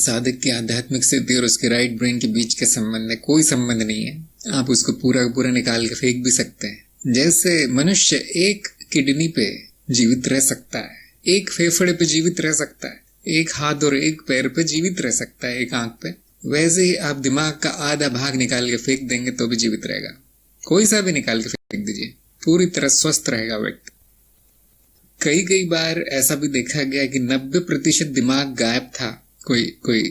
साधक की आध्यात्मिक सिद्धि और उसके राइट ब्रेन के बीच के संबंध है, कोई संबंध नहीं है। आप उसको पूरा पूरा निकाल के फेंक भी सकते हैं। जैसे मनुष्य एक किडनी पे जीवित रह सकता है, एक फेफड़े पे जीवित रह सकता है, एक हाथ और एक पैर पे जीवित रह सकता है, एक आंख पे, वैसे ही आप दिमाग का आधा भाग निकाल के फेंक देंगे तो भी जीवित रहेगा। कोई सा भी निकाल के फेंक दीजिए, पूरी तरह स्वस्थ रहेगा व्यक्ति। कई बार ऐसा भी देखा गया कि 90% दिमाग गायब था कोई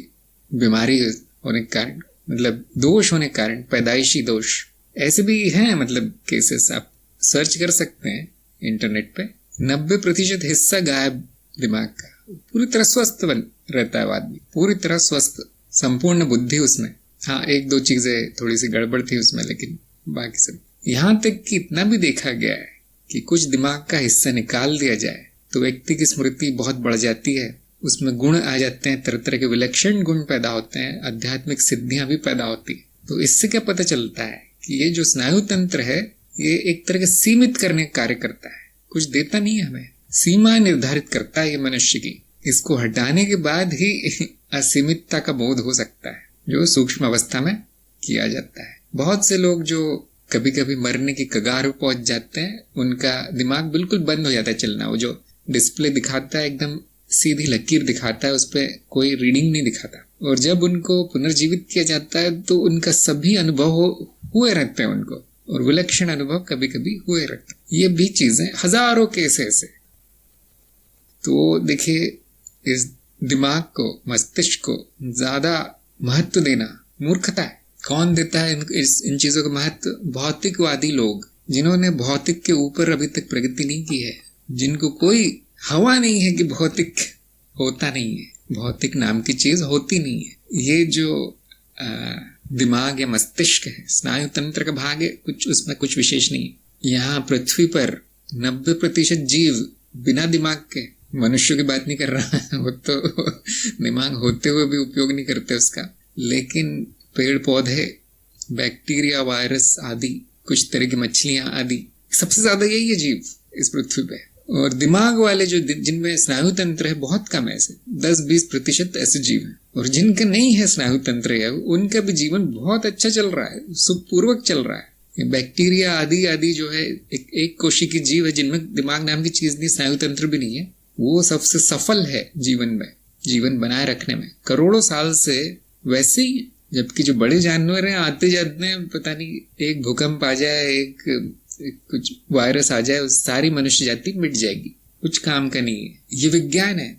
बीमारी होने के कारण, मतलब दोष होने के कारण, पैदाइशी दोष। ऐसे भी हैं मतलब केसेस, आप सर्च कर सकते हैं इंटरनेट पे। 90% हिस्सा गायब दिमाग का, पूरी तरह स्वस्थ बन रहता है आदमी, पूरी तरह स्वस्थ, संपूर्ण बुद्धि उसमें। हाँ, एक दो चीजें थोड़ी सी गड़बड़ थी उसमें, लेकिन बाकी सब। यहां तक कि इतना भी देखा गया है कि कुछ दिमाग का हिस्सा निकाल दिया जाए तो व्यक्ति की स्मृति बहुत बढ़ जाती है, उसमें गुण आ जाते हैं, तरह तरह के विलक्षण गुण पैदा होते हैं, आध्यात्मिक सिद्धियां भी पैदा होती है। तो इससे क्या पता चलता है कि ये जो स्नायु तंत्र है ये एक तरह के सीमित करने का कार्य करता है, कुछ देता नहीं है हमें, सीमा निर्धारित करता है ये मनुष्य की। इसको हटाने के बाद ही असीमितता का बोध हो सकता है, जो सूक्ष्म अवस्था में किया जाता है। बहुत से लोग जो कभी कभी मरने की कगार पर पहुंच जाते हैं, उनका दिमाग बिल्कुल बंद हो जाता है चलना। वो जो डिस्प्ले दिखाता है एकदम सीधी लकीर दिखाता है, उस पर कोई रीडिंग नहीं दिखाता। और जब उनको पुनर्जीवित किया जाता है तो उनका सभी अनुभव हुए रहते हैं उनको, और विलक्षण अनुभव कभी कभी हुए रहते हैं। ये भी चीजें हजारों केस ऐसे। तो देखिए, इस दिमाग को, मस्तिष्क को ज्यादा महत्व देना मूर्खता है। कौन देता है इन चीजों का महत्व? भौतिकवादी लोग, जिन्होंने भौतिक के ऊपर अभी तक प्रगति नहीं की है, जिनको कोई हवा नहीं है कि भौतिक होता नहीं है, भौतिक नाम की चीज होती नहीं है। ये जो दिमाग या मस्तिष्क है, स्नायु तंत्र का भाग है, कुछ उसमें कुछ विशेष नहीं है। यहाँ पृथ्वी पर 90% जीव बिना दिमाग के, मनुष्यों की बात नहीं कर रहा है, वो तो दिमाग होते हुए भी उपयोग नहीं करते उसका, लेकिन पेड़ पौधे, बैक्टीरिया, वायरस आदि, कुछ तरह की मछलियां आदि, सबसे ज्यादा यही है जीव इस पृथ्वी पे। और दिमाग वाले जो जिनमें स्नायु तंत्र है बहुत कम है, ऐसे 10-20% ऐसे जीव हैं। और जिनका नहीं है स्नायु तंत्र है, उनका भी जीवन बहुत अच्छा चल रहा है, सुखपूर्वक चल रहा है। बैक्टीरिया आदि आदि जो है एक कोशी की जीव है, जिनमें दिमाग नाम की चीज नहीं, स्नायु तंत्र भी नहीं है, वो सबसे सफल है जीवन में, जीवन बनाए रखने में करोड़ों साल से वैसे ही। जबकि जो बड़े जानवर हैं आते जाते हैं, पता नहीं एक भूकंप आ जाए, एक कुछ वायरस आ जाए, सारी मनुष्य जाति मिट जाएगी, कुछ काम का नहीं है। ये विज्ञान है।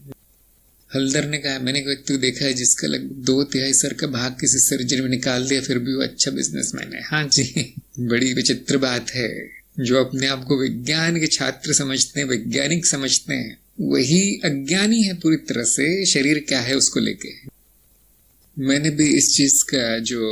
हल्दर ने कहा, मैंने एक व्यक्ति को देखा है जिसका लगभग 2/3 सर का भाग किसी सर्जरी में निकाल दिया, फिर भी वो अच्छा बिजनेसमैन है। हाँ जी, बड़ी विचित्र बात है। जो अपने आप को विज्ञान के छात्र समझते हैं, वैज्ञानिक समझते हैं, वही अज्ञानी है पूरी तरह से शरीर क्या है उसको लेके। मैंने भी इस चीज का जो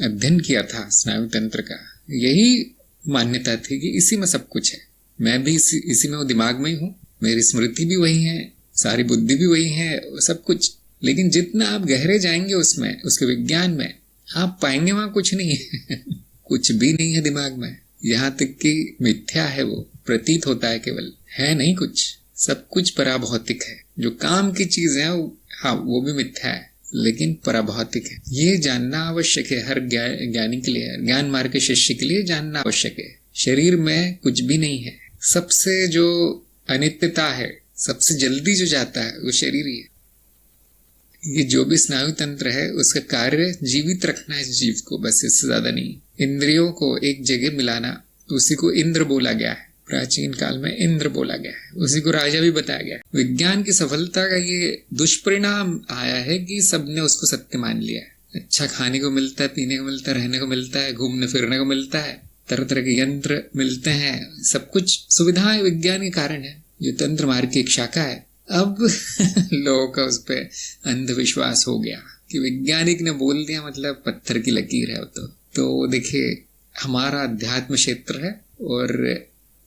अध्ययन किया था स्नायु तंत्र का, यही मान्यता थी कि इसी में सब कुछ है। मैं भी इसी में वो दिमाग में ही हूँ, मेरी स्मृति भी वही है, सारी बुद्धि भी वही है, सब कुछ। लेकिन जितना आप गहरे जाएंगे उसमें, उसके विज्ञान में, आप पाएंगे वहां कुछ नहीं है कुछ भी नहीं है दिमाग में। यहाँ तक कि मिथ्या है, वो प्रतीत होता है, केवल है नहीं कुछ, सब कुछ पराभौतिक है। जो काम की चीज है वो भी मिथ्या है, लेकिन पराभौतिक है। ये जानना आवश्यक है हर ज्ञानी के लिए, ज्ञान मार्ग के शिष्य के लिए जानना आवश्यक है। शरीर में कुछ भी नहीं है। सबसे जो अनित्यता है, सबसे जल्दी जो जाता है, वो शरीर ही है। ये जो भी स्नायु तंत्र है, उसका कार्य जीवित रखना है इस जीव को, बस, इससे ज्यादा नहीं। इंद्रियों को एक जगह मिलाना, उसी को इंद्र बोला गया है, प्राचीन काल में इंद्र बोला गया है, उसी को राजा भी बताया गया है। विज्ञान की सफलता का ये दुष्परिणाम आया है कि सबने उसको सत्य मान लिया है। अच्छा खाने को मिलता है, पीने को मिलता है, रहने को मिलता है, घूमने फिरने को मिलता है, तरह तरह के यंत्र मिलते हैं, सब कुछ सुविधाएं विज्ञान के कारण है, जो तंत्र मार्ग की एक शाखा है। अब लोगों का उस पर अंधविश्वास हो गया कि वैज्ञानिक ने बोल दिया मतलब पत्थर की लकीर है। तो देखिए, हमारा अध्यात्म क्षेत्र है और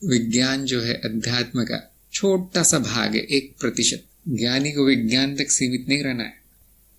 विज्ञान जो है अध्यात्म का छोटा सा भाग है, 1%। ज्ञानी को विज्ञान तक सीमित नहीं रहना है।